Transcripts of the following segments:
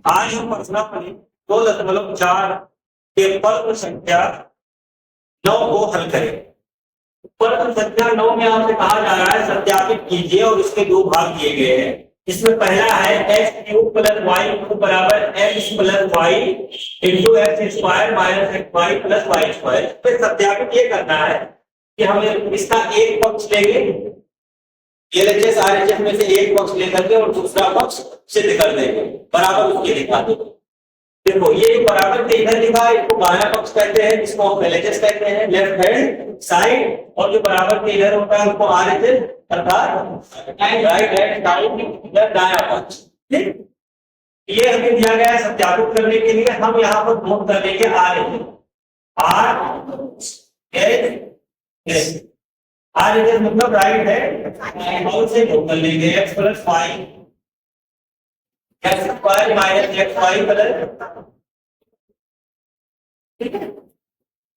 आज हम प्रश्नावली 2.4 के प्रश्न संख्या 9 को हल करें। प्रश्न संख्या 9 में आपसे कहा जा रहा है सत्यापित कीजिए और इसके दो भाग दिए गए हैं। इसमें पहला है x cube plus Y cube बराबर x plus Y into X square minus x Y plus Y square. फिर सत्यापित ये करना है कि हमें इसका एक पक्ष लेंगे, एलएचएस आरएचएस में से एक पक्ष लेकर के और दूसरा पक्ष सिद्ध कर देंगे, बराबर उसके लिखा देंगे। देखो ये बराबर के इधर लिखा है, इसको बायां पक्ष कहते हैं, जिसको हम एलएचएस कहते हैं, लेफ्ट हैंड साइड, और जो बराबर के इधर होता है उसको आरएचएस अर्थात राइट हैंड साइड या दायां पक्ष। ठीक, ये हमें दिया गया है सत्यापित करने के लिए। हम यहाँ पर नोट कर लेंगे आरएचएस, आरएचएस आरएचएस मतलब राइट है, और उसे नोट कर लेंगे x plus Y X square minus x Y plus.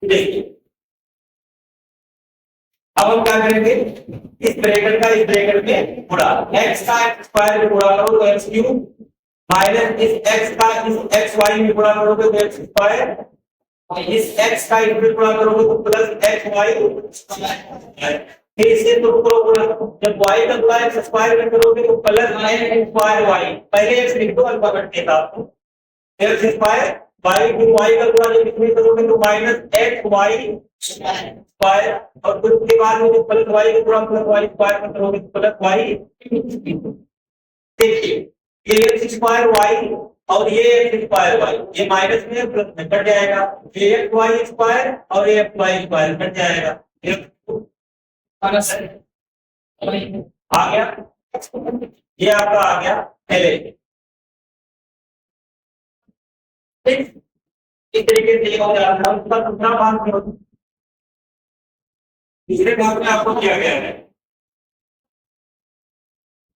देखिए अब हम क्या करेंगे, इस ब्रैकेट का इस ब्रैकेट में गुणा, x का एक्स स्क्वायर में गुणा करो तो एक्स क्यूब माइनस इस x का इस एक्स वाई में गुणा करोगे तो एक्स स्क्वायर, इस x का इस में गुणा करोगे तो प्लस एक्स वाई, फिर इसे तो जब y का गुणा एक्स स्क्वायर में करोगे तो प्लस एक्स स्क्वायर वाई, पहले x लिख दो अल्फाबेट के साथ, एक्स स्क्वायर वाई फिर y का गुणा जब इसमें करोगे तो माइनस एक्स वाई स्क्वायर, और फिर उसके बाद में जब प्लस y का गुणा प्लस y स्क्वायर में करोगे तो प्लस y। देखिए ये एक्स स्क्वायर वाई और ये एक्स स्क्वायर वाई, ये माइनस में प्लस में कट जाएगा, ये एक्स वाई स्क्वायर और ये एक्स वाई स्क्वायर कट जाएगा, आ गया, ये आपका आ गया पहले। इस तरीके से हो जाता है। उसका दूसरा भाग में, तीसरे भाग में आपको क्या गया है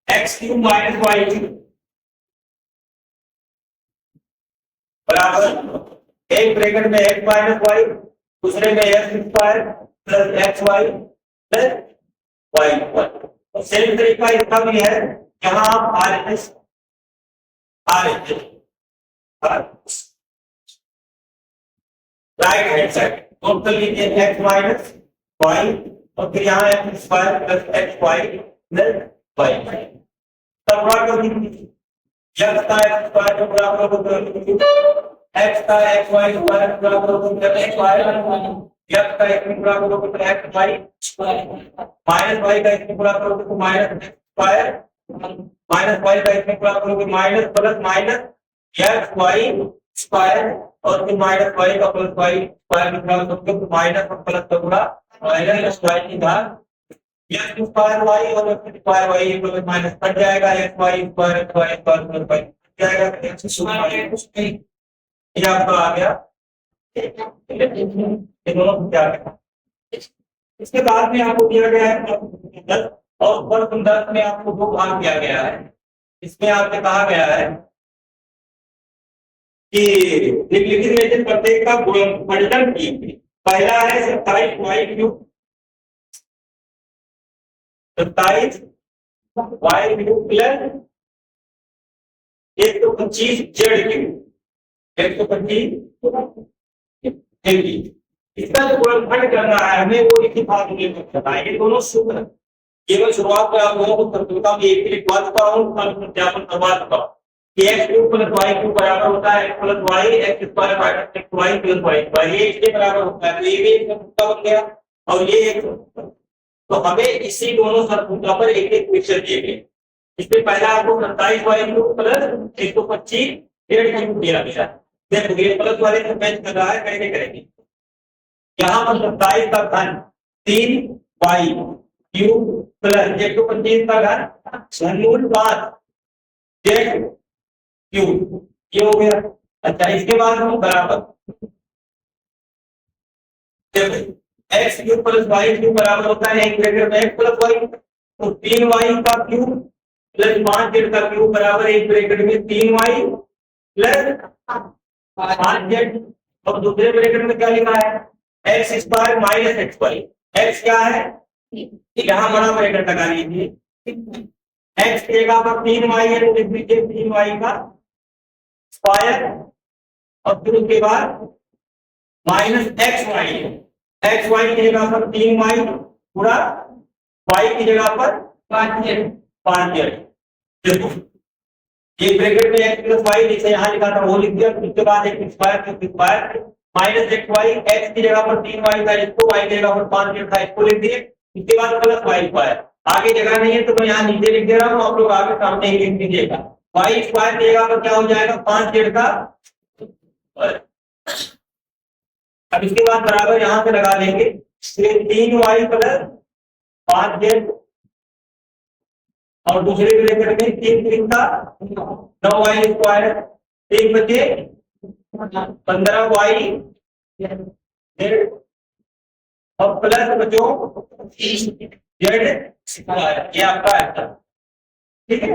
एक्स क्यूब माइनस वाई बराबर एक ब्रैकेट में एक्स माइनस वाई, दूसरे में x square plus X Y plus Y square. तो सेम तरीका इसका भी है, यहाँ आप RHS right hand side note कर लीजिए एक्स माइनस वाई, और फिर यहाँ X square plus X Y plus Y, तब गुणा कर दीजिए एक्स का एक्स स्क्वायर को गुणा करो तो एक्स का एक्स वाई स्क्वायर गुणा करो तो एक्स वाई, एक्स का एक्स गुणा करो तो एक्स वाई माइनस वाई का एक्स गुणा करो तो minus X square, minus Y का एक्स गुणा करो तो minus plus minus x Y square, और फिर माइनस वाई का प्लस वाई स्क्वायर में गुणा करोगे तो माइनस और प्लस का गुणा माइनस वाई की घात एक्स स्क्वायर वाई और X square Y plus minus cut जाएगा, X Y square plus Y cut जाएगा, एक्स स्क्वायर ये आपका आ गया। ये दोनों क्या है, इसके बाद में आपको दिया गया है 10 और प्रश्न 10 में आपको दो भाग दिया गया है। इसमें आपसे कहा गया है कि निम्नलिखित में से प्रत्येक का गुणनफल कीजिए। पहला है 27 Y cube, 27 Y cube plus 125 Z cube, 125 इसका जो गुणनफल करना है हमें वो इसी फार्मूले में करना है। ये दोनों सूत्र केवल शुरुआत में आप लोगों को सरलता में एक लिखवा चुका हूं, सत्यापन करवा चुका हूं कि x cube plus y cube बराबर होता है x plus y X square minus x Y plus Y square, ये इसके बराबर होता है, तो ये भी एक सूत्र बन गया और ये एक, तो हमें इसी दोनों सूत्रों पर एक एक पिक्चर दिए गए। इसमें पहला आपको 27 Y cube plus 125 Z cube दिया गया। देखो ये प्लस वाले से मैच कर रहा है, कैसे करेंगे, यहाँ पर 27 का घन 3 वाई क्यूब प्लस 125 का घन घनमूल 5 जेड क्यूब, ये हो गया। अच्छा इसके बाद हम बराबर X cube plus Y cube बराबर होता है एक ब्रैकेट में एक्स प्लस वाई, तो 3 वाई का क्यूब प्लस 5 जेड का क्यूब बराबर एक ब्रैकेट में 3 वाई प्लस 5 जेड, और दूसरे ब्रैकेट में क्या लिखा है x square minus x Y, X क्या है यहाँ बड़ा ब्रैकेट लगा लीजिए, एक्स की जगह पर 3 वाई है तो लिख दीजिए 3 वाई का स्क्वायर और फिर उसके बाद माइनस एक्स वाई की जगह पर 3y पूरा y की जगह पर 5z। देखो ये ब्रैकेट में x प्लस वाई जैसे यहाँ लिखा था वो लिख दिया, उसके बाद X square minus x Y, X की जगह पर 3y था इसको, y की जगह पर 5z था इसको लिख दिए, इसके बाद प्लस वाई स्क्वायर। आगे जगह नहीं है तो मैं यहाँ नीचे लिख दे रहा हूँ, आप लोग आगे सामने ही लिख दीजिएगा। वाई स्क्वायर की जगह पर क्या हो जाएगा 5z का। अब इसके बाद बराबर यहां से लगा लेंगे, 3y प्लस 5z और दूसरे ब्रैकेट में 3 का 9y स्क्वायर, 3 बचे 15y और प्लस बचो z स्क्वायर। ये आपका है, ठीक है,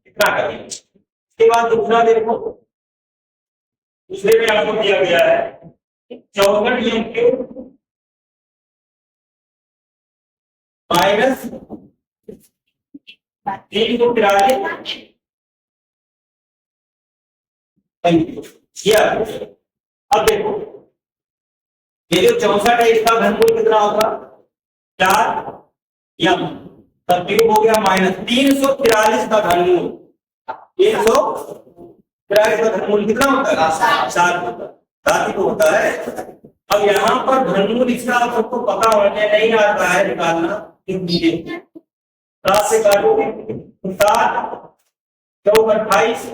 इतना करिए। इसके बाद दूसरा देखो, दूसरे में आपको दिया गया है 64 माइनस 343। अब देखो ये जो 64 है इसका घनमूल कितना होगा 4 तब क्यूब हो गया माइनस 343 का घनमूल, 343 का घनमूल कितना होता है 7 होता है, 7 ही तो होता है। अब यहाँ पर घनमूल इसका आप सबको पता होने नहीं आता है निकालना, 7 से काटोगे 7 4 28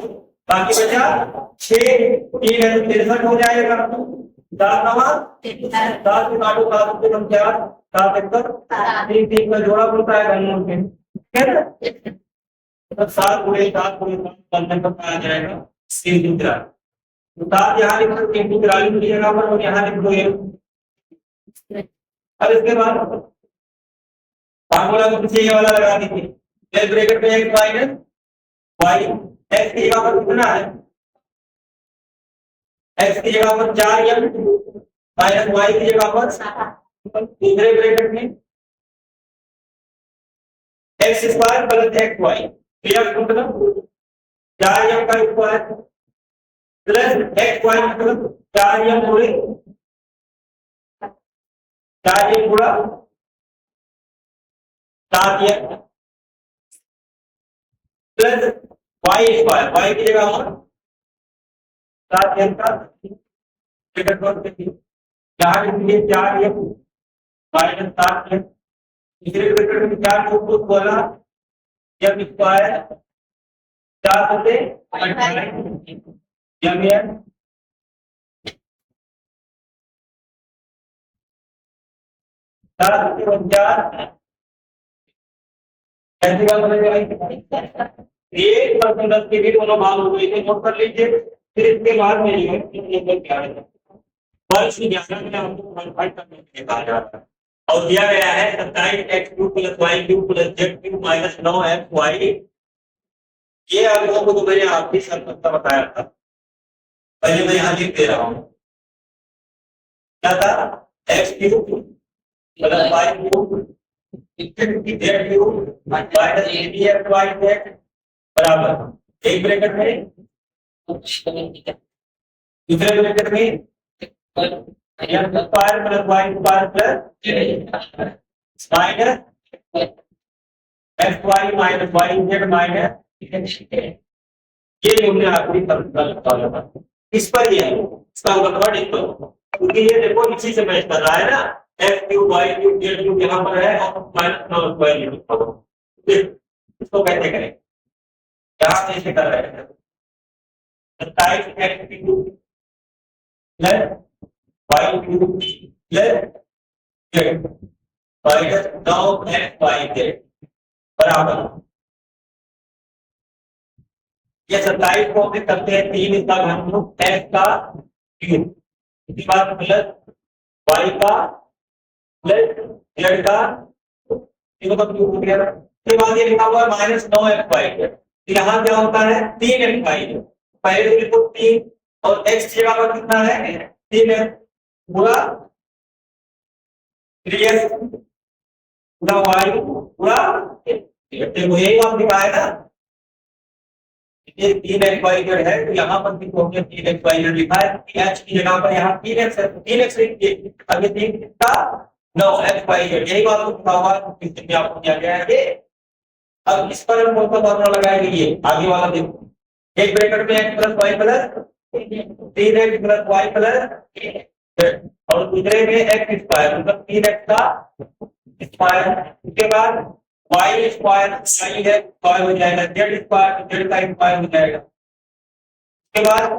बाकी बचा 6 3 है तो 63 हो जाएगा। 7 नवा 7 से काटो 7 से कम 4 7 1 3 3 का जोड़ा बोलता है घनमूल के, ठीक है ना। 7 गुणे 7 गुणे 7 बनने पर आ जाएगा 343। तो 7 यहाँ लिख दो 343 की जगह पर और यहाँ लिख दो ये। अब इसके बाद फार्मूला को पीछे ये वाला लगा दीजिए, ब्रैकेट में x माइनस वाई, एक्स की जगह पर कितना है x की जगह पर 4m माइनस y की जगह पर दूसरे ब्रैकेट में x square plus X Y, मतलब 4m का स्क्वायर प्लस एक्स वाई मतलब 4m गुणे 4m गुणा 7m plus Y square, Y की जगह पर 7m का ब्रैकेट में 4m माइनस 7m, तीसरे ब्रैकेट में 4 को 16 m स्क्वायर 4 से 28 m कैसे बात बनेगा 1% के भी दोनों भाग हो गए थे, नोट कर लीजिए। फिर इसके बाद में जो है क्या है वर्ष की ज्ञान में हमको मॉडिफाई करने के लिए कहा जाता है और दिया गया है 27x³ + y³ + z³ minus 9xy। ये आप लोगों को तो मैंने आपकी संकल्पना बताया था, पहले मैं यहाँ लिख दे रहा हूँ क्या था x³ + y³ z³ minus 8xy बराबर एक ब्रैकेट में दूसरे ब्रैकेट में x² + y² + minus xy minus yz minus ये जो हमने आखिरी संकल्पना था इस पर ही है, इसका मतलब इस पर, क्योंकि ये देखो इसी से मैच कर रहा है ना, x³ y³ z³ यहाँ पर है और माइनस 9y इसको कैसे करें, यहाँ से कर रहे हैं 27x³ + y³ + z minus 9xyz बराबर ये 27 को हम करते हैं 3 इसका घनमूल x का क्यूब, इसके बाद प्लस y का प्लस z का तीनों का क्यूब हो गया। इसके बाद ये लिखा हुआ है माइनस 9xy, यहाँ क्या होता है 3xy, पहले तो लिखो 3 और x की जगह पर कितना है 3x पूरा 3x पूरा y पूरा देखो यही आप दिखाए ना ये 3x y z है, तो यहाँ पर भी तो हमने 3x y z लिखा है, h की जगह पर यहाँ 3x है, 3x लिख दिए। अब ये 3 कितना 9x y z, यही बात को लिखा हुआ है, क्वेश्चन में आपको दिया गया है ये। अब इस पर हम कौन सा फॉर्मूला लगाएंगे, ये आगे वाला देखो, एक ब्रैकेट में x plus Y plus 3x plus Y plus, और दूसरे में x स्क्वायर मतलब 3x का स्क्वायर, उसके बाद वाई स्क्वायर, वाई है स्क्वायर हो जाएगा, जेड स्क्वायर जेड का स्क्वायर हो जाएगा, उसके बाद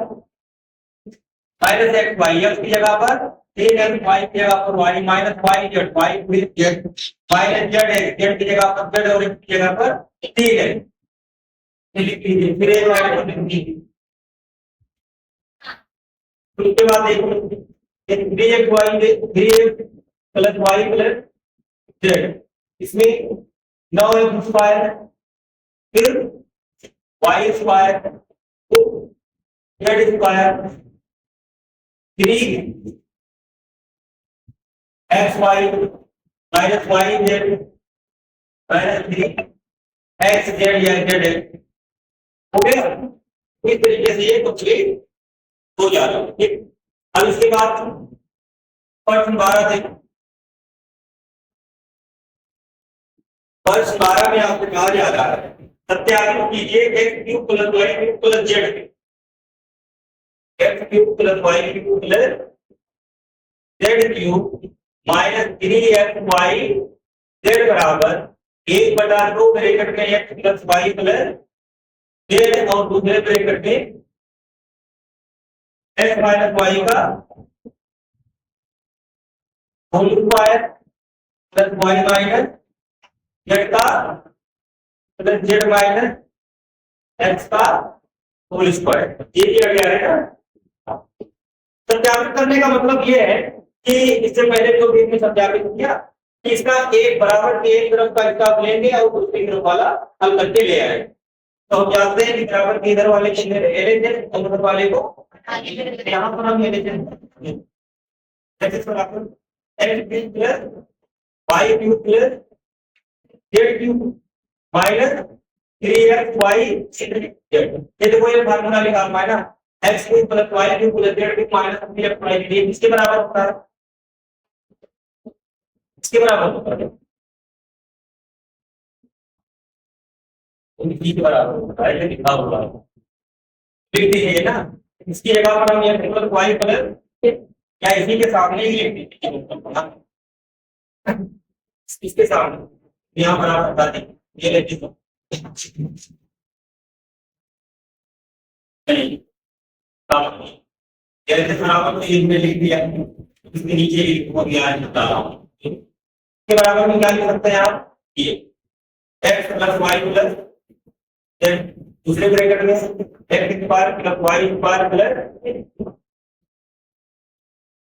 माइनस एक्स वाई, एक्स की जगह पर 3x, वाई की जगह पर Y, minus Y Z, Y फिर Z, minus Z X, Z की जगह पर जेड और एक्स की जगह पर 3x लिख लीजिए, फिर एक लाइन लिख लीजिए। उसके बाद देखो 3x Y 3x plus Y plus Z, इसमें 9x स्क्वायर फिर Y square Z square 3x Y minus Y Z minus 3x Z या जेड हो गया। इस तरीके से ये कंप्लीट हो जाएगा, ठीक। अब इसके बाद प्रश्न 12 देखो, प्रश्न 12 में आपको कहा जा रहा है सत्यापित कीजिए X cube plus Y cube plus Z, X cube plus Y cube plus Z cube minus 3x Y Z बराबर 1/2 ब्रैकेट में x plus Y plus Z और दूसरे ब्रैकेट में एक्स माइनस वाई का whole square plus Y minus Z का plus Z minus X का whole square, ये दिया गया है ना। सत्यापित करने का मतलब ये है कि इससे पहले जो भी हमने सत्यापित किया कि इसका एक बराबर के एक तरफ का हिस्सा लेंगे और दूसरी तरफ वाला हल करके ले आए, तो हम जानते हैं कि बराबर के इधर वाले को ले लेते हैं और उधर वाले को यहाँ पर हम ले लेते हैं, x बराबर x cube plus y cube plus Z cube minus 3x y Z, ये देखो ये फार्मूला लिखा हुआ है ना, x cube plus y cube plus Z cube minus 3x y Z, इसके बराबर होता है, इसके बराबर होता है, इनकी के बराबर होता है, ये लिखा हुआ है, लिख दीजिए ना। इसकी जगह पर हम ये प्लस y प्लस या इसी के सामने ही लिख दीजिए, इसके सामने यहाँ पर आप बता दें ये ले लीजिए, बराबर में लिख दिया, इसके नीचे लिख दिया है, बता रहा हूँ के बराबर में क्या लिख सकते हैं आप, ये x plus Y plus Z, दूसरे ब्रैकेट में x square plus Y square plus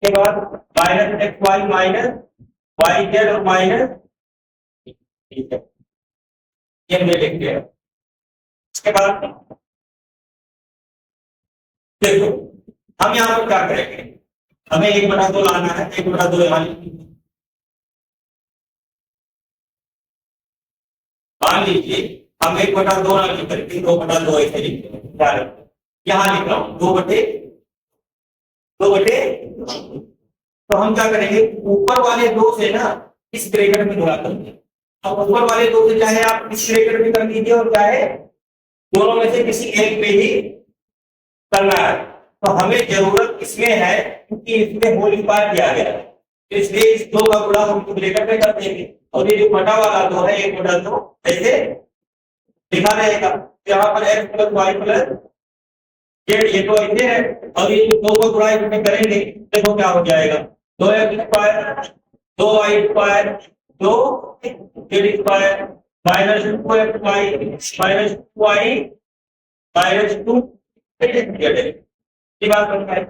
के बाद minus x Y minus Y Z और माइनस, ठीक है ये हमने लिख दिया। इसके बाद देखो हम यहाँ पर क्या करेंगे, हमें 1/2 लाना है, 1/2 यहाँ मान लीजिए हम 1/2 ना लिख करके 2/2 ऐसे लिखते हैं, यहाँ लिख रहा हूँ 2/2, तो हम क्या करेंगे ऊपर वाले 2 से ना इस ब्रैकेट में गुणा करेंगे, अब ऊपर वाले 2 से चाहे आप इस ब्रैकेट में कर लीजिए और चाहे दोनों में से किसी एक पे ही करना है, तो हमें जरूरत इसमें है क्योंकि इसमें होल स्क्वायर किया गया है, इसलिए इस 2 का गुणा हम ब्रैकेट में कर देंगे और ये जो बटा वाला 2 है 1/2 ऐसे लिखा रहेगा, यहाँ पर x plus Y plus Z, ये तो ऐसे है और ये 2 का गुणा इसमें करेंगे, देखो क्या हो जाएगा 2x square 2y square 2 Z square minus 2x Y minus 2y minus 2 Z, ये बात बनता है।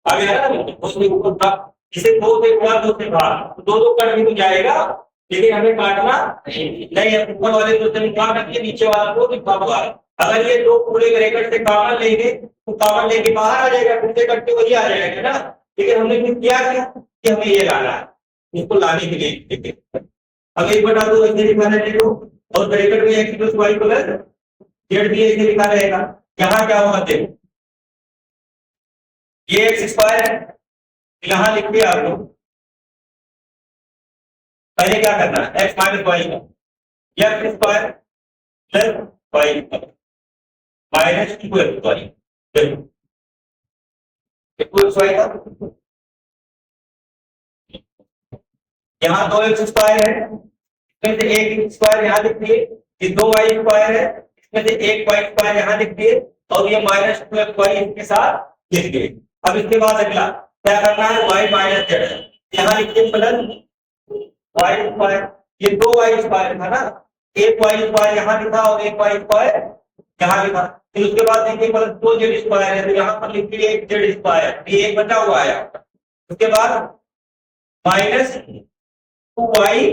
आगे उसमें ऊपर इसे 2 से गुणा 2 से भाग, 2 कट भी तो जाएगा, लेकिन हमें काटना नहीं है, ऊपर वाले 2 से निकाल रखिए, नीचे वाला को लिखा हुआ है, अगर ये 2 पूरे ब्रैकेट से कॉमन लेंगे तो कॉमन लेके बाहर आ जाएगा, फिर से कटते वही आ जाएगा ना, लेकिन हमने फिर किया क्या कि हमें ये लाना है, इसको लाने के लिए देखिए अब 1/2 ऐसे लिखा है देखो, और ब्रैकेट में x plus Y plus Z भी ऐसे लिखा रहेगा। यहाँ क्या होगा देखो, ये एक्स स्क्वायर है, यहाँ लिख दिया आप लोग। पहले क्या करना है, एक्स माइनस वाई का X square plus Y minus two x Y, देखो टू एक्स वाई का, यहाँ दो एक्स स्क्वायर है, इसमें से एक स्क्वायर यहाँ लिख दिए, ये दो वाई स्क्वायर है, इसमें से एक वाई स्क्वायर यहाँ लिख दिए, और ये माइनस टू एक्स वाई इसके साथ लिख दिए। अब इसके बाद अगला क्या करना है, वाई माइनस जेड, यहाँ लिखिए प्लस वाई स्क्वायर, ये दो वाई स्क्वायर था ना, एक वाई स्क्वायर यहाँ लिखा और एक वाई स्क्वायर यहाँ लिखा। फिर उसके बाद देखिए प्लस दो जेड स्क्वायर है, तो यहाँ पर लिख दिए एक जेड स्क्वायर, ये एक बचा हुआ है। उसके बाद माइनस टू वाई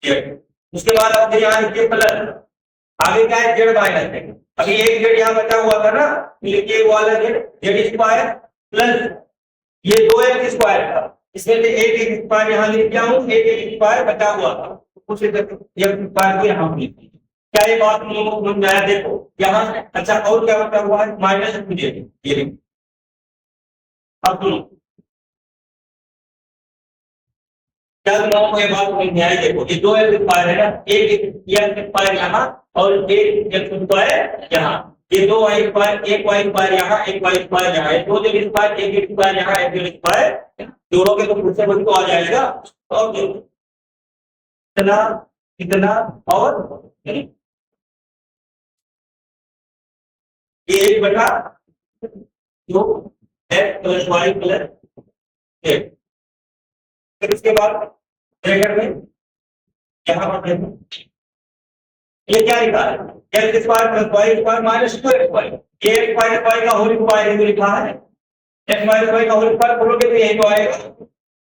जेड, उसके बाद अब यहाँ लिखिए प्लस, आगे क्या है जेड माइनस है, अभी एक जेड यहाँ बचा हुआ था ना, लिखिए वाला जेड जेड स्क्वायर प्लस ये दो एक्स स्क्वायर था, इसमें से एक एक स्क्वायर यहाँ लिख दिया हूँ, एक एक स्क्वायर बचा हुआ था, कुछ एक स्क्वायर को यहाँ लिख दिया। क्या ये बात समझ में आया? देखो यहाँ, अच्छा और क्या बचा हुआ है, माइनस टू जेड, ये अब सुनो क्या लोगों को ये बात समझ में आई? देखो ये दो एक्स स्क्वायर है ना, एक एक्स स्क्वायर यहाँ और एक एक्स स्क्वायर यहाँ, ये दो वाई स्क्वायर, एक वाई स्क्वायर यहाँ एक वाई स्क्वायर यहाँ, दो जेड स्क्वायर एक जेड स्क्वायर यहाँ एक जेड स्क्वायर, जोड़ोगे तो फिर से वही तो आ जाएगा। और इतना इतना और ये एक बटा दो X plus Y plus Z, फिर इसके बाद ब्रैकेट में यहाँ पर ये क्या लिखा है, x square plus Y square minus two x y, ये एक्स माइनस वाई का होल स्क्वायर है लिखा है, एक्स माइनस वाई का होल स्क्वायर खोलोगे तो यही तो आएगा,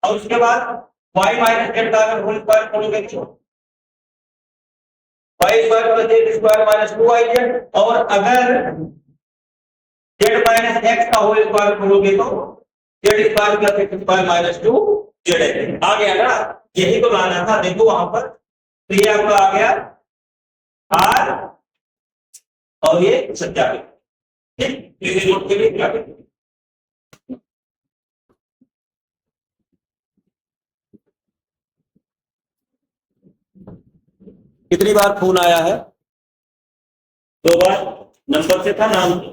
और उसके बाद वाई माइनस जेड का अगर होल स्क्वायर खोलोगे तो Y square plus Z square minus two Y Z, और अगर जेड माइनस एक्स का होल स्क्वायर खोलोगे तो Z square plus X square minus two Z आ गया ना, यही तो लाना था। देखो वहां पर तो ये आपका आ गया आर और ये सत्यापित, ठीक, इसी नोट के लिए क्या करें, कितनी बार फोन आया है? दो बार, नंबर से था नाम से।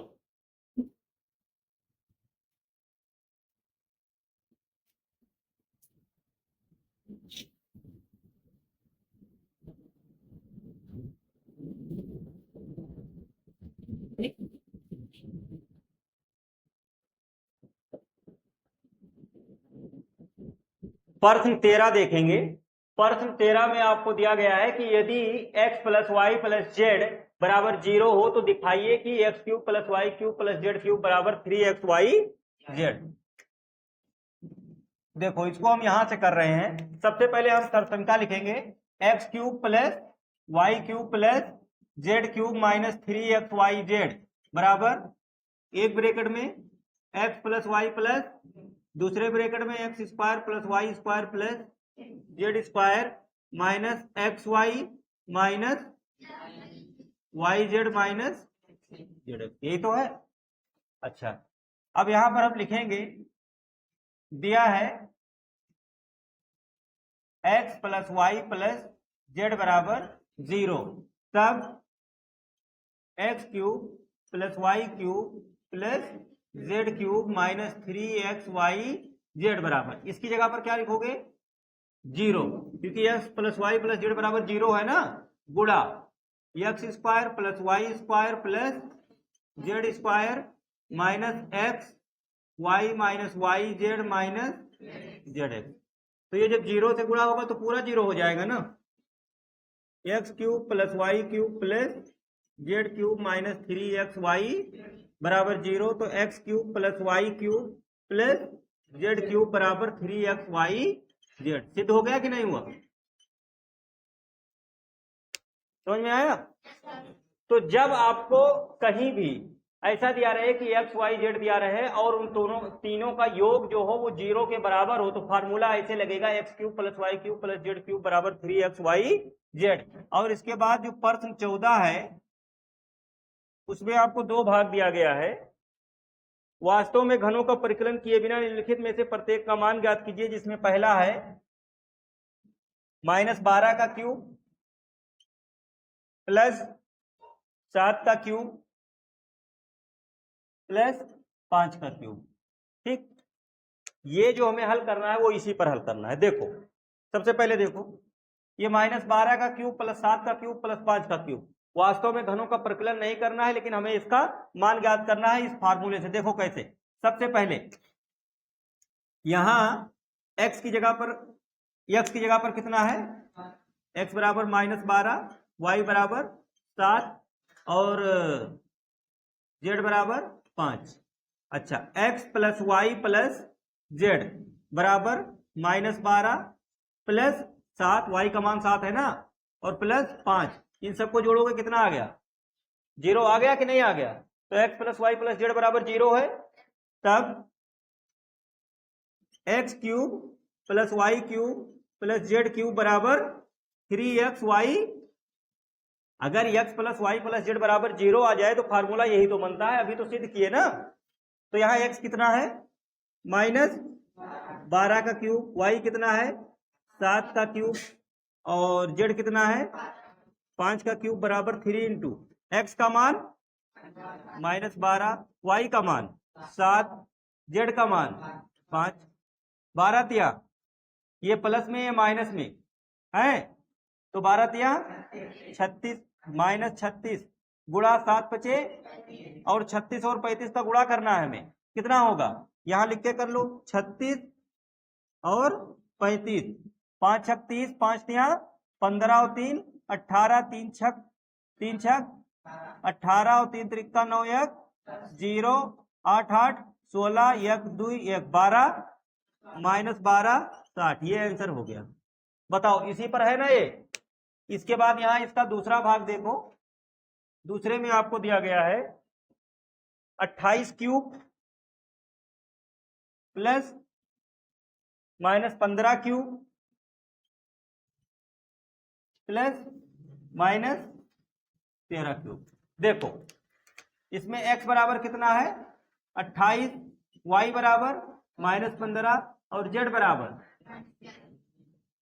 प्रश्न 13 देखेंगे। प्रश्न 13 में आपको दिया गया है कि यदि x plus Y plus z बराबर 0 हो तो दिखाइए कि x cube plus Y cube plus Z cube बराबर 3xy जेड। देखो इसको हम यहां से कर रहे हैं, सबसे पहले हम सरसंख्या लिखेंगे, x cube plus Y cube plus Z cube minus 3xy z बराबर एक ब्रैकेट में एक्स प्लस वाई प्लस दूसरे ब्रैकेट में x square plus Y square plus Z square minus x Y minus Y Z minus z, यही तो है। अच्छा अब यहां पर हम लिखेंगे, दिया है x plus Y plus z बराबर 0, तब x cube plus Y cube plus Z cube minus 3xy z बराबर, इसकी जगह पर क्या लिखोगे 0, क्योंकि x plus Y plus z बराबर 0 है ना, गुणा x square plus Y square plus Z square minus x Y minus Y Z minus Z x. तो ये जब 0 से गुणा होगा तो पूरा 0 हो जाएगा ना, x cube plus Y cube plus Z cube minus 3xy बराबर 0, तो x cube plus Y cube plus Z cube बराबर 3xy जेड। सिद्ध हो गया कि नहीं हुआ? समझ में आया? तो जब आपको कहीं भी ऐसा दिया रहे कि एक्स वाई जेड दिया रहे और उन दोनों तीनों का योग जो हो वो 0 के बराबर हो, तो फार्मूला ऐसे लगेगा x cube plus Y cube plus Z cube बराबर 3xy जेड। और इसके बाद जो प्रश्न 14 है उसमें आपको 2 भाग दिया गया है। वास्तव में घनों का परिकलन किए बिना निम्नलिखित में से प्रत्येक का मान ज्ञात कीजिए, जिसमें पहला है -12 का क्यूब प्लस 7 का क्यूब प्लस 5 का क्यूब। ठीक, ये जो हमें हल करना है वो इसी पर हल करना है। देखो सबसे पहले देखो, ये -12 का क्यूब प्लस 7 का क्यूब प्लस 5 का क्यूब वास्तव में घनों का परिकलन नहीं करना है, लेकिन हमें इसका मान ज्ञात करना है इस फार्मूले से। देखो कैसे, सबसे पहले यहां x की जगह पर कितना है, x बराबर -12, y बराबर 7 और z बराबर 5। अच्छा, x plus Y plus z बराबर -12 प्लस 7, y का मान 7 है ना, और प्लस 5, इन सबको जोड़ोगे कितना आ गया, 0 आ गया कि नहीं आ गया। तो x plus Y plus z बराबर 0 है, तब x cube plus Y cube plus z cube बराबर 3xy। अगर x plus Y plus z बराबर 0 आ जाए तो फार्मूला यही तो बनता है, अभी तो सिद्ध किए ना। तो यहाँ x कितना है, -12 का क्यूब, y कितना है 7 का क्यूब, और z कितना है 5 का क्यूब बराबर 3 इंटू x का मान -12, y का मान 7, z का मान 5। 12 तिया ये प्लस में या माइनस में है, तो 12 तिया 36, -36 गुणा 7 बचे, और 36 और 35 का गुणा करना है हमें, कितना होगा यहां लिख के कर लो, 36 और 35, 5 छक 30, 5 तिया 15 और 3 18, 3 छक 18 और 3 त्रिका 9, 1 0, 8 8 16, 1 2 1 12, -12 60। ये आंसर हो गया। बताओ इसी पर है ना ये। इसके बाद यहां इसका दूसरा भाग देखो, दूसरे में आपको दिया गया है 28 cube plus -15 cube plus -13 cube. देखो इसमें x बराबर कितना है 28, y बराबर -15 और z बराबर,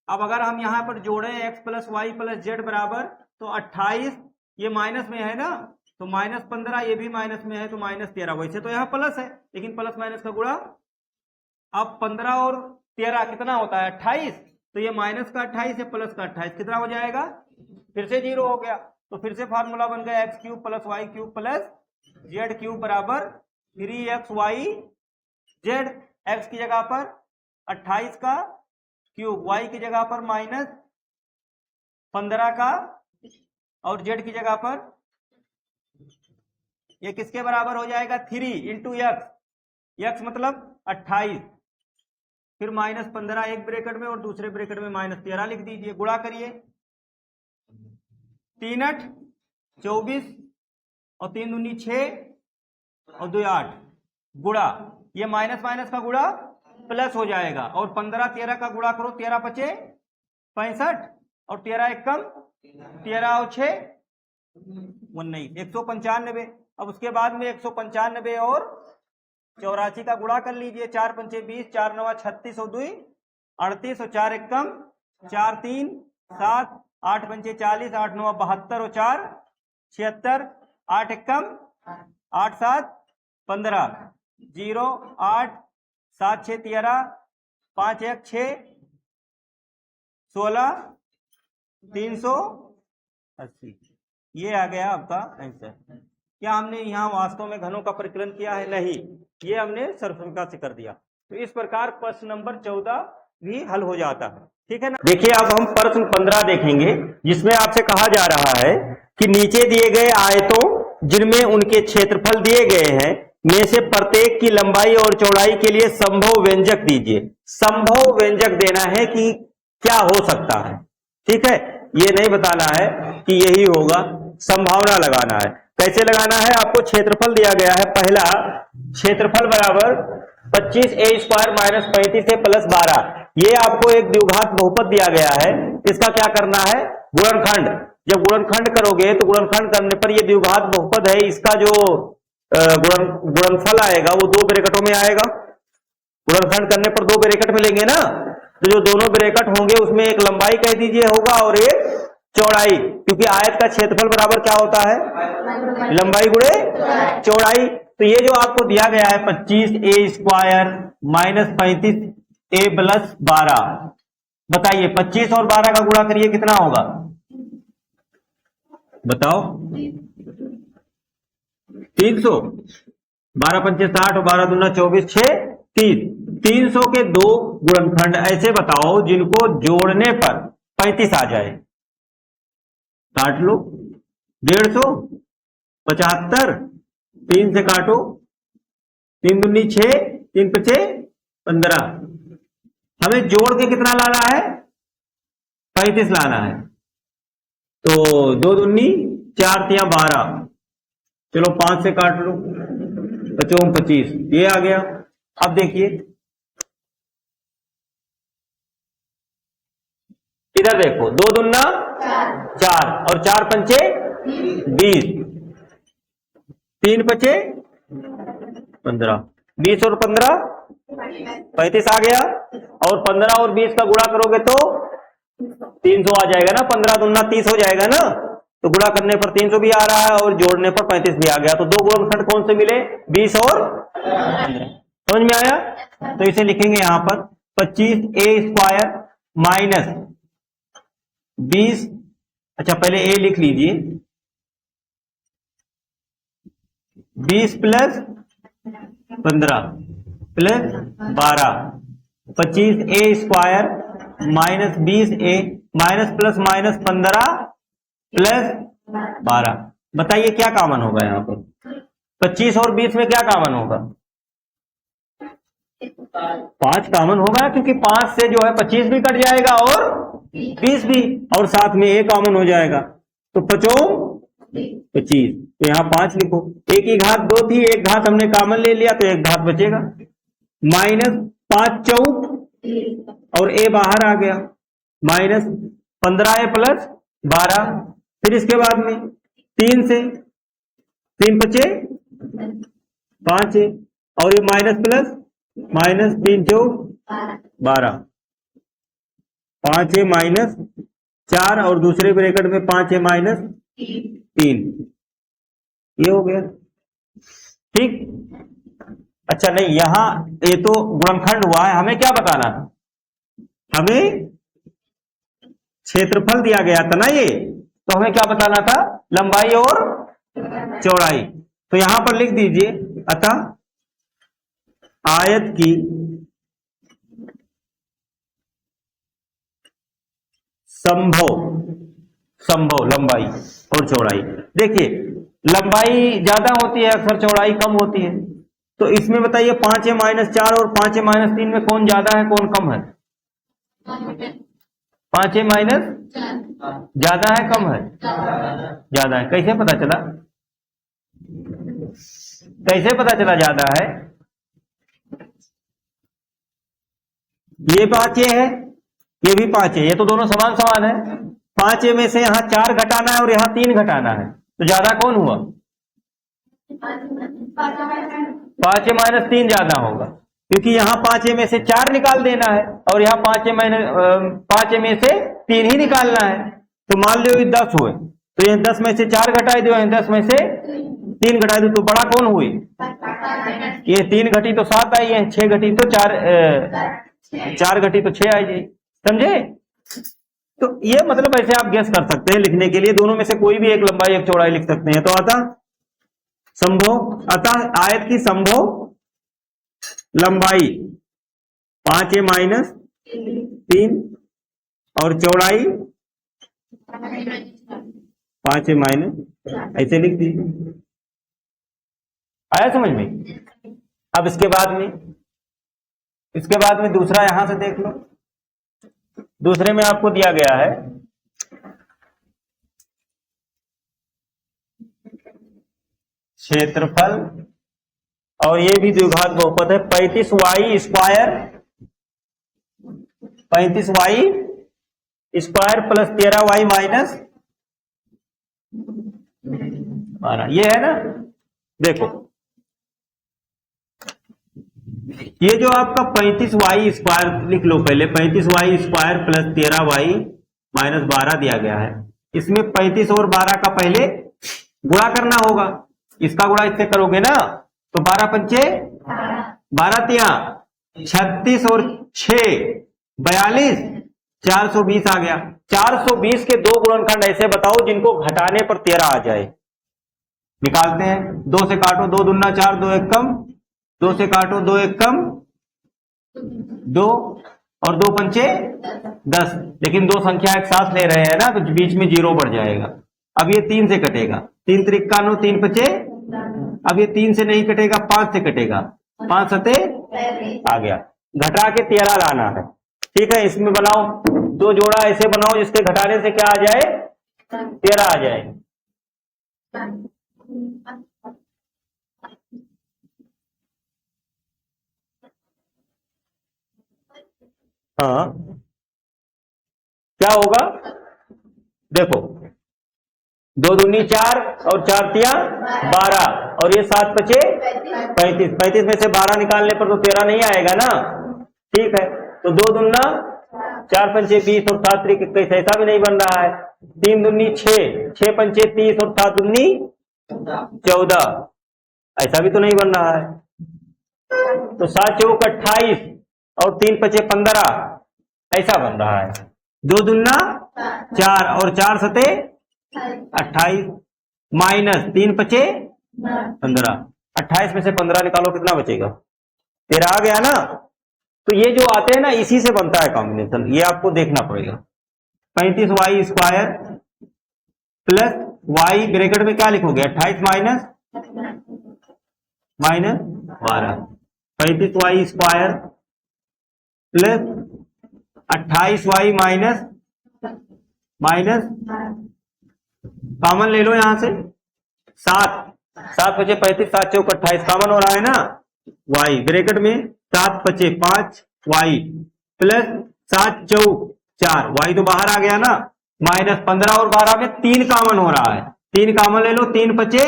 अब अगर हम यहां पर जोड़े x plus Y plus z बराबर, तो 28 ये माइनस में है ना, तो -15 ये भी माइनस में है, तो -13। वैसे तो यहाँ प्लस है, लेकिन प्लस माइनस का गुणा। अब 15 और 13 कितना होता है 28, तो ये माइनस का 28 है प्लस का 28 कितना हो जाएगा, फिर से 0 हो गया। तो फिर से फार्मूला बन गया x cube plus Y cube plus z cube बराबर 3xy z। x की जगह पर 28 का क्यूब, y की जगह पर -15 का, और z की जगह पर ये किसके बराबर हो जाएगा 3 इंटू x मतलब 28, फिर -15 एक ब्रैकेट में और दूसरे ब्रैकेट में -13 लिख दीजिए, गुणा करिए, 3 8 24 और 3 दूनी 6 और 2 8 गुणा, ये माइनस माइनस का गुणा प्लस हो जाएगा, और 15 13 का गुणा करो, 13 पचे 65 और 13 एक कम 13 और 6 19 195। अब उसके बाद में 195 और 84 का गुणा कर लीजिए, 4 पंचे 20, 4 9 36 और 2 38 और 4 एक कम 4 3 7, 8 पंचे 40, 8 9 72 और 4 76, 8 एक कम 8 7 15 0 8 7 6 13 5 1 6 16 380। ये आ गया आपका आंसर। क्या हमने यहाँ वास्तव में घनों का परिकलन किया है? नहीं, ये हमने सर्वसंख्या से कर दिया। तो इस प्रकार प्रश्न नंबर 14 भी हल हो जाता है। ठीक है ना। देखिए अब हम प्रश्न 15 देखेंगे, जिसमें आपसे कहा जा रहा है कि नीचे दिए गए आयतों जिनमें उनके क्षेत्रफल दिए गए हैं में से प्रत्येक की लंबाई और चौड़ाई के लिए संभव व्यंजक दीजिए। संभव व्यंजक देना है कि क्या हो सकता है। ठीक है, ये नहीं बताना है कि यही होगा, संभावना लगाना है। कैसे लगाना है? आपको क्षेत्रफल दिया गया है, पहला क्षेत्रफल बराबर 25a² माइनस 35 प्लस 12। ये आपको एक द्विघात बहुपद दिया गया है, इसका क्या करना है? गुणनखंड। जब गुणनखंड करोगे तो गुणनखंड करने पर ये द्विघात बहुपद है, इसका जो गुणनफल आएगा वो दो ब्रैकेटों में आएगा। गुणनखंड करने पर दो ब्रैकेट में लेंगे ना, तो जो दोनों ब्रैकेट होंगे उसमें एक लंबाई कह दीजिए होगा और एक चौड़ाई, क्योंकि आयत का क्षेत्रफल बराबर क्या होता है, लंबाई गुणे चौड़ाई। तो ये जो आपको दिया गया है 25a² माइनस 35a प्लस 12, बताइए 25 और 12 का गुणा करिए कितना होगा, बताओ 300, 12 पंचे 60 और 12 दूना 24, 6 30, 300 के दो गुणनखंड ऐसे बताओ जिनको जोड़ने पर 35 आ जाए, काट लो। 150, 75, 3 से काटो, 3 दूनी 6, 3 पचे 15, हमें जोड़ के कितना लाना है, 35 लाना है। तो 2 दूनी 4 तिया 12, चलो 5 से काट लो, 25 25, ये आ गया। अब देखिए इधर देखो, 2 दूना 4 और 4 पंचे 20, 3 पचे 15, 20 और 15 35 आ गया। और 15 और 20 का गुणा करोगे तो 300 आ जाएगा ना, 15 दूना 30 हो जाएगा ना, तो गुणा करने पर 300 भी आ रहा है और जोड़ने पर 35 भी आ गया। तो दो गुणनखंड कौन से मिले, 20 और 15। समझ में आया? तो इसे लिखेंगे यहां पर 25a² माइनस 20, अच्छा पहले a लिख लीजिए, 20 plus 15 plus 12, 25a² minus 20a minus plus minus 15 plus 12। बताइए क्या कॉमन होगा यहां पर, 25 और 20 में क्या कॉमन होगा, 5 कॉमन होगा, क्योंकि 5 से जो है 25 भी कट जाएगा और 20 भी, और साथ में a कॉमन हो जाएगा, तो 25, तो यहां 5 लिखो। एक ही घात 2 थी, एक घात हमने कॉमन ले लिया तो एक घात बचेगा, माइनस 5 चौक और a बाहर आ गया, माइनस 15a प्लस 12, फिर इसके बाद में 3 से 3 पचे 5 है, और ये माइनस प्लस माइनस 3 चौक 12, 5 है माइनस 4 और दूसरे ब्रैकेट में 5 है माइनस 3, ये हो गया ठीक। अच्छा नहीं, यहां ये तो गुणनखंड हुआ है, हमें क्या बताना था, हमें क्षेत्रफल दिया गया था ना ये, तो हमें क्या बताना था, लंबाई और चौड़ाई। तो यहां पर लिख दीजिए, अतः आयत की संभव लंबाई और चौड़ाई। देखिए लंबाई ज्यादा होती है अक्सर, चौड़ाई कम होती है, तो इसमें बताइए 5 है माइनस 4 और 5 है माइनस 3 में कौन ज्यादा है कौन कम है, 5 है माइनस ज्यादा है कम है, ज्यादा है। कैसे पता चला, कैसे पता चला ज्यादा है, ये 5 है ये भी 5 है, ये तो दोनों समान समान है, 5 में से यहां 4 घटाना है और यहां 3 घटाना है, तो ज्यादा कौन हुआ, 5 माइनस 3 ज्यादा होगा, क्योंकि यहां 5 में से 4 निकाल देना है और यहां 5 में से 3 ही निकालना है। तो मान लो ये 10 हुए, तो ये 10 में से 4 घटाई दो, 10 में से 3 घटाई दो, तो बड़ा कौन हुई, ये 3 घटी तो 7 आई है, 6 घटी तो 4 घटी तो 6 आई जाएगी, समझे। तो ये मतलब ऐसे आप गेस कर सकते हैं, लिखने के लिए दोनों में से कोई भी एक लंबाई एक चौड़ाई लिख सकते हैं। तो अतः आयत की संभव लंबाई 5 है माइनस 3 और चौड़ाई 5 है माइनस, ऐसे लिख दीजिए, आया समझ में। अब इसके बाद में दूसरा यहां से देख लो, दूसरे में आपको दिया गया है क्षेत्रफल, और ये भी द्विघात बहुपद है, 35y² 35y² plus 13y minus 12 ये है ना। देखो ये जो आपका 35y स्क्वायर लिख लो पहले, 35y square plus 13y minus 12 दिया गया है। इसमें 35 और 12 का पहले गुणा करना होगा। इसका गुणा इससे करोगे ना तो 12 पंचे 12 तिया 36 और 6 42 420 आ गया। 420 के दो गुणनखंड ऐसे बताओ जिनको घटाने पर 13 आ जाए। निकालते हैं, 2 से काटो, 2 दूना 4, 2 एक कम, 2 से काटो, 2 एक कम 2 और 2 पंचे 10। लेकिन दो संख्या एक साथ ले रहे हैं ना तो बीच में 0 बढ़ जाएगा। अब ये 3 से कटेगा, 3 त्रिका 9, 3 पचे। अब ये 3 से नहीं कटेगा, 5 से कटेगा, 5 सते आ गया। घटा के 13 लाना है। ठीक है, इसमें बनाओ दो जोड़ा ऐसे बनाओ जिसके घटाने से क्या आ जाए, 13 आ जाए। हाँ क्या होगा, देखो 2 दूनी 4 और 4 तिया 12 और ये 7 पचे 35। 35 में से 12 निकालने पर तो 13 नहीं आएगा ना। ठीक है, तो 2 दूना 4 पंचे 20 और 7 त्रिक 21, ऐसा भी नहीं बन रहा है। 3 दूनी 6, 6 पंचे 30 और 7 दूनी 14, ऐसा भी तो नहीं बन रहा है। तो 7 चौक 28 और 3 पचे 15, ऐसा बन रहा है। 2 दूना 4 और 4 सते 28 माइनस 3 पचे 15। 28 में से 15 निकालो, कितना बचेगा, 13 आ गया ना। तो ये जो आते हैं ना इसी से बनता है कॉम्बिनेशन, ये आपको देखना पड़ेगा। 35y square plus y bracket में क्या लिखोगे, 28 minus 12। 35y square plus 28y minus common ले लो यहां से 7 पचे 35, 7 चौक 28 कॉमन हो रहा है ना। y ब्रैकेट में 7 पचे 5 y प्लस 7 चौक 4, y तो बाहर आ गया ना, माइनस 15 और 12 में 3 कॉमन हो रहा है, 3 कॉमन ले लो, 3 पचे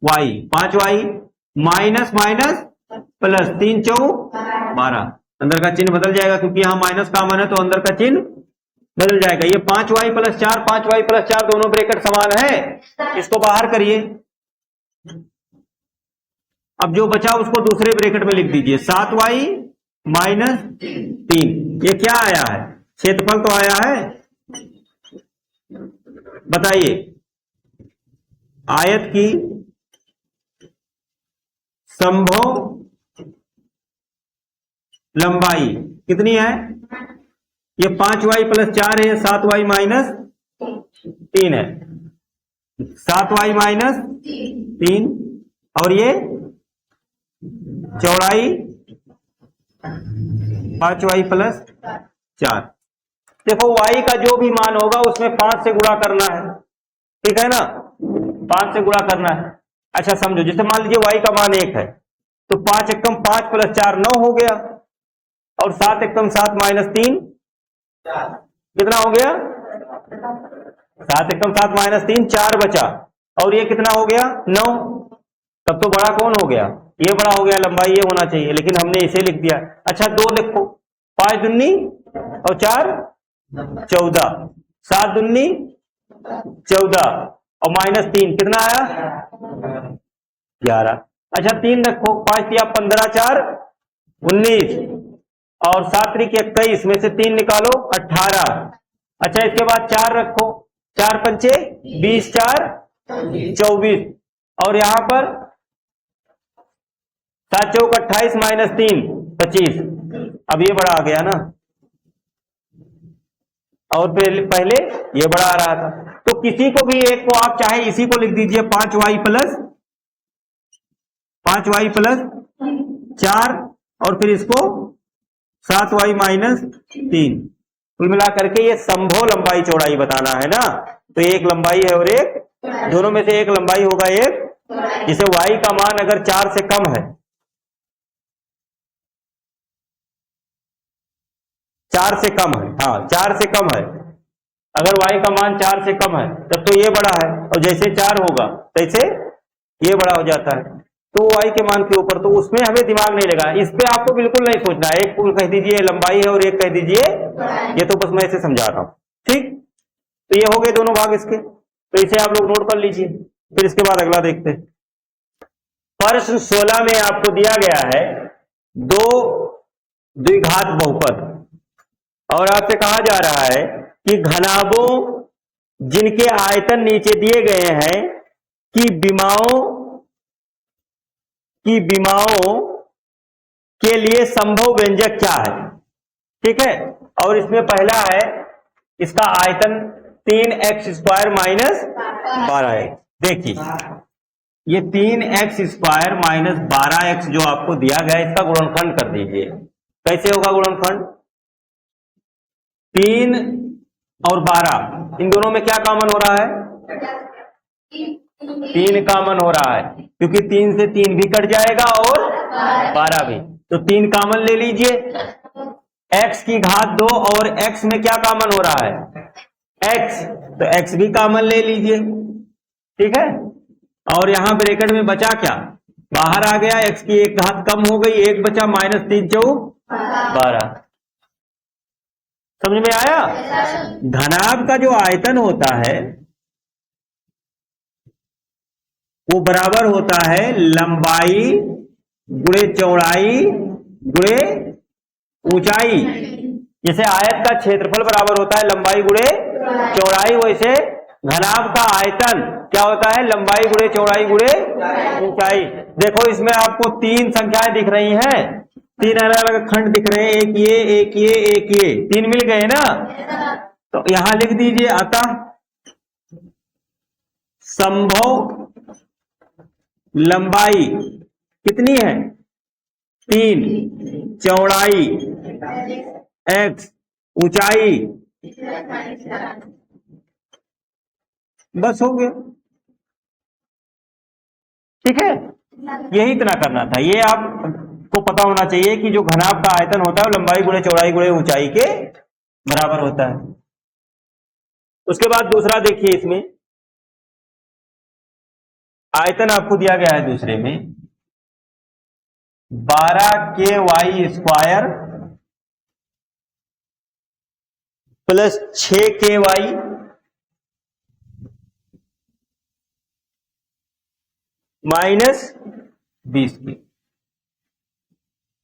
y 5 y minus minus plus 3 चौक 12। अंदर का चिन्ह बदल जाएगा क्योंकि यहां माइनस कॉमन है तो अंदर का चिन्ह बदल जाएगा। ये 5y प्लस 4, 5y प्लस 4 दोनों ब्रैकेट समान है, इसको बाहर करिए। अब जो बचा उसको दूसरे ब्रैकेट में लिख दीजिए, 7y माइनस 3। ये क्या आया है, क्षेत्रफल तो आया है। बताइए आयत की संभव लंबाई कितनी है, ये 5y प्लस 4 है, 7y माइनस 3 है, 7y माइनस 3 और ये चौड़ाई 5y प्लस 4। देखो y का जो भी मान होगा उसमें 5 से गुणा करना है, ठीक है ना, 5 से गुणा करना है। अच्छा समझो, जैसे मान लीजिए y का मान 1 है तो 5 एकम 5 प्लस 4 9 हो गया और 7 एकम 7 माइनस 3 कितना हो गया, 7 एकम 7 माइनस 3 4 बचा और ये कितना हो गया 9। तब तो बड़ा कौन हो गया, ये बड़ा हो गया, लंबाई ये होना चाहिए, लेकिन हमने इसे लिख दिया। अच्छा 2 लिखो, 5 दूनी और 4 14, 7 दूनी 14 और माइनस 3 कितना आया 11। अच्छा 3 रखो, 5 तिया 15, 4 19 और 7 त्रिक 21 में से 3 निकालो 18। अच्छा इसके बाद 4 रखो, 4 पंचे 20, 4 24 और यहां पर 7 चौक 28 माइनस 3 25। अब ये बड़ा आ गया ना, और पहले ये बड़ा आ रहा था। तो किसी को भी एक को आप चाहे इसी को लिख दीजिए 5y प्लस 4 और फिर इसको 7y माइनस 3। कुल मिला करके ये संभव लंबाई चौड़ाई बताना है ना। तो एक लंबाई है और एक, दोनों में से एक लंबाई होगा एक, जिसे y का मान अगर 4 से कम है, 4 से कम है, हाँ 4 से कम है अगर y का मान 4 से कम है तब तो ये बड़ा है, और जैसे 4 होगा तैसे ये बड़ा हो जाता है, तो y के मान के ऊपर, तो उसमें हमें दिमाग नहीं लगा, इस पे आपको बिल्कुल नहीं सोचना है। एक कह दीजिए लंबाई है और एक कह दीजिए, ये तो बस मैं इसे समझा रहा हूं, ठीक। तो ये हो गए दोनों भाग इसके, तो इसे आप लोग नोट कर लीजिए, फिर इसके बाद अगला देखते हैं। प्रश्न 16 में आपको दिया गया है दो द्विघात बहुपद, और आपसे कहा जा रहा है कि घनाभों जिनके आयतन नीचे दिए गए हैं कि विमाओं के लिए संभव व्यंजक क्या है, ठीक है। और इसमें पहला है इसका आयतन 3x² माइनस 12x। देखिए ये 3x² माइनस 12x जो आपको दिया गया है, इसका गुणनखंड कर दीजिए। कैसे होगा गुणनखंड? 3 और 12 इन दोनों में क्या कॉमन हो रहा है? 3 कॉमन हो रहा है, क्योंकि 3 से 3 भी कट जाएगा और 12 भी, तो 3 कॉमन ले लीजिए। x की घात 2 और x में क्या कॉमन हो रहा है? x, तो x भी कॉमन ले लीजिए, ठीक है। और यहां ब्रैकेट में बचा क्या? बाहर आ गया, x की एक घात कम हो गई, एक बचा, माइनस 3 चौक 12। समझ में आया? घनाभ का जो आयतन होता है वो बराबर होता है लंबाई गुणे चौड़ाई गुणे ऊंचाई। जैसे आयत का क्षेत्रफल बराबर होता है लंबाई गुणे चौड़ाई, वैसे घनाभ का आयतन क्या होता है? लंबाई गुणे चौड़ाई गुणे ऊंचाई। देखो इसमें आपको 3 संख्याएं दिख रही हैं, 3 अलग अलग खंड दिख रहे हैं, एक ये एक ये एक ये, 3 मिल गए ना। तो यहां लिख दीजिए अतः संभव लंबाई कितनी है? 3, चौड़ाई x, ऊंचाई, बस हो गया, ठीक है। यही इतना करना था, ये आपको पता होना चाहिए कि जो घनाभ का आयतन होता है वो लंबाई गुणे चौड़ाई गुणे ऊंचाई के बराबर होता है। उसके बाद दूसरा देखिए, इसमें आयतन आपको दिया गया है दूसरे में 12ky² प्लस 6ky माइनस 20 की।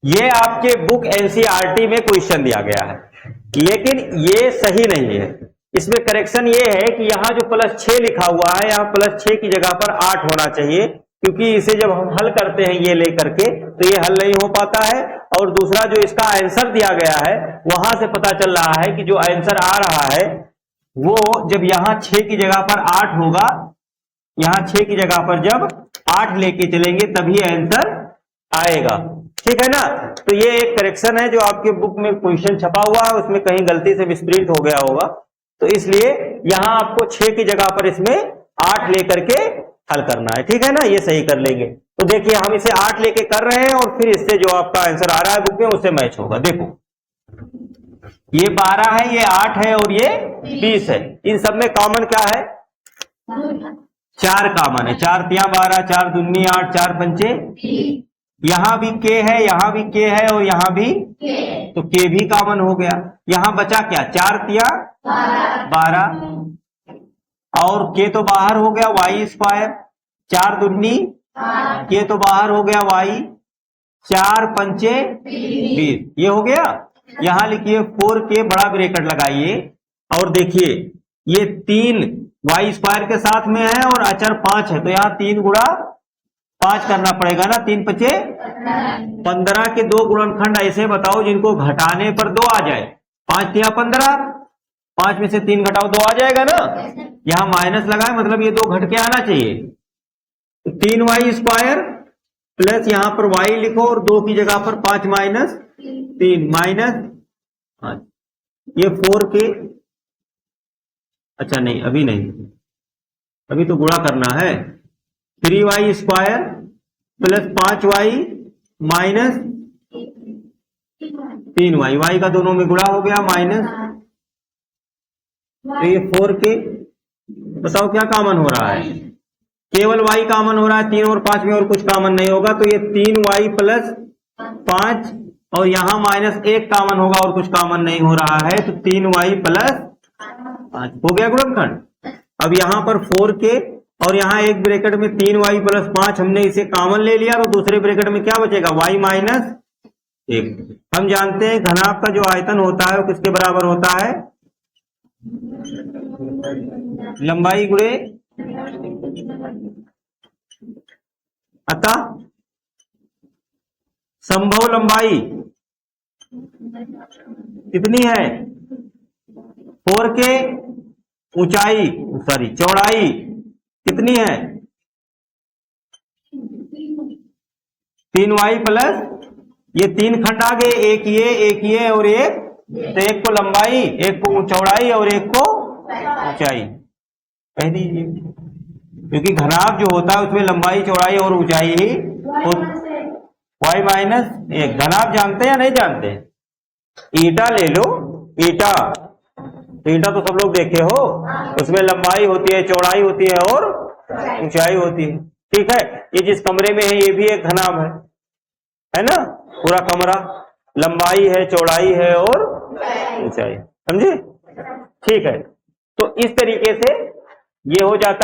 ये आपके बुक एनसीईआरटी में क्वेश्चन दिया गया है, लेकिन ये सही नहीं है। इसमें करेक्शन ये है कि यहां जो +6 लिखा हुआ है, यहां +6 की जगह पर 8 होना चाहिए, क्योंकि इसे जब हम हल करते हैं ये लेकर के तो ये हल नहीं हो पाता है। और दूसरा जो इसका आंसर दिया गया है वहां से पता चल रहा है कि जो आंसर आ रहा है वो जब यहां 6 की जगह पर 8 होगा, यहां 6 की जगह पर जब 8 लेके चलेंगे तभी आंसर आएगा, ठीक है ना। तो ये एक करेक्शन है जो आपके बुक में क्वेश्चन छपा हुआ है, उसमें कहीं गलती से मिसप्रिंट हो गया होगा, तो इसलिए यहां आपको 6 की जगह पर इसमें 8 लेकर के हल करना है, ठीक है ना। ये सही कर लेंगे। तो देखिए हम इसे 8 लेके कर रहे हैं और फिर इससे जो आपका आंसर आ रहा है बुक में उससे मैच होगा। देखो ये 12 है, ये 8 है और ये 20 है। इन सब में कॉमन क्या है? 4 कॉमन है। 4 तिया 12, 4 दूनी 8, 4 पंचे, यहां भी k है, यहां भी k है और यहां भी तो k भी कॉमन हो गया। यहां बचा क्या? 4 तिया 12 और k तो बाहर हो गया y², 4 दूनी k तो बाहर हो गया y, 4 पंचे 20, ये हो गया। यहां लिखिए 4k बड़ा ब्रैकेट लगाइए और देखिए ये 3 y² के साथ में है और अचर 5 है, तो यहां 3 गुणा 5 करना पड़ेगा ना, 3 पचे 15 के 2 गुणनखंड ऐसे बताओ जिनको घटाने पर 2 आ जाए। 5 तिया 15, 5 में से 3 घटाओ 2 आ जाएगा ना। यहां माइनस लगाए मतलब ये 2 घट के आना चाहिए, तो 3y² प्लस यहां पर y लिखो और 2 की जगह पर 5 माइनस 3 माइनस, ये 4k, अच्छा नहीं अभी नहीं, अभी तो गुणा करना है। 3y² plus 5y minus 3y, y का दोनों में गुणा हो गया, माइनस तो ये 4k, बताओ क्या कॉमन हो रहा है? केवल y कॉमन हो रहा है, 3 और 5 में और कुछ कॉमन नहीं होगा, तो ये 3y प्लस 5 और यहां -1 कॉमन होगा और कुछ कॉमन नहीं हो रहा है, तो 3y प्लस 5 हो गया गुणनखंड। अब यहां पर 4k और यहां एक ब्रैकेट में 3y प्लस 5, हमने इसे कॉमन ले लिया, तो दूसरे ब्रैकेट में क्या बचेगा? y minus 1। हम जानते हैं घनाभ का जो आयतन होता है वो किसके बराबर होता है? लंबाई गुणे, अतः संभव लंबाई कितनी है? 4k, ऊंचाई चौड़ाई कितनी है? 3y प्लस, ये 3 खंड आ गए, एक ये और एक, तो एक को लंबाई, एक को चौड़ाई और एक को ऊंचाई कह दीजिए, क्योंकि घनाभ जो होता है उसमें लंबाई, चौड़ाई और ऊंचाई ही y माइनस 1। घनाभ जानते हैं या नहीं जानते? ईटा ले लो, ईटा, तो ईटा तो सब लोग देखे हो, उसमें लंबाई होती है, चौड़ाई होती है और ऊंचाई होती है। ठीक है, ये जिस कमरे में है ये भी एक घनाभ है ना? पूरा कमरा लंबाई है, चौड़ाई है और ऊंचाई, समझे? ठीक है, तो इस तरीके से ये हो जाता है।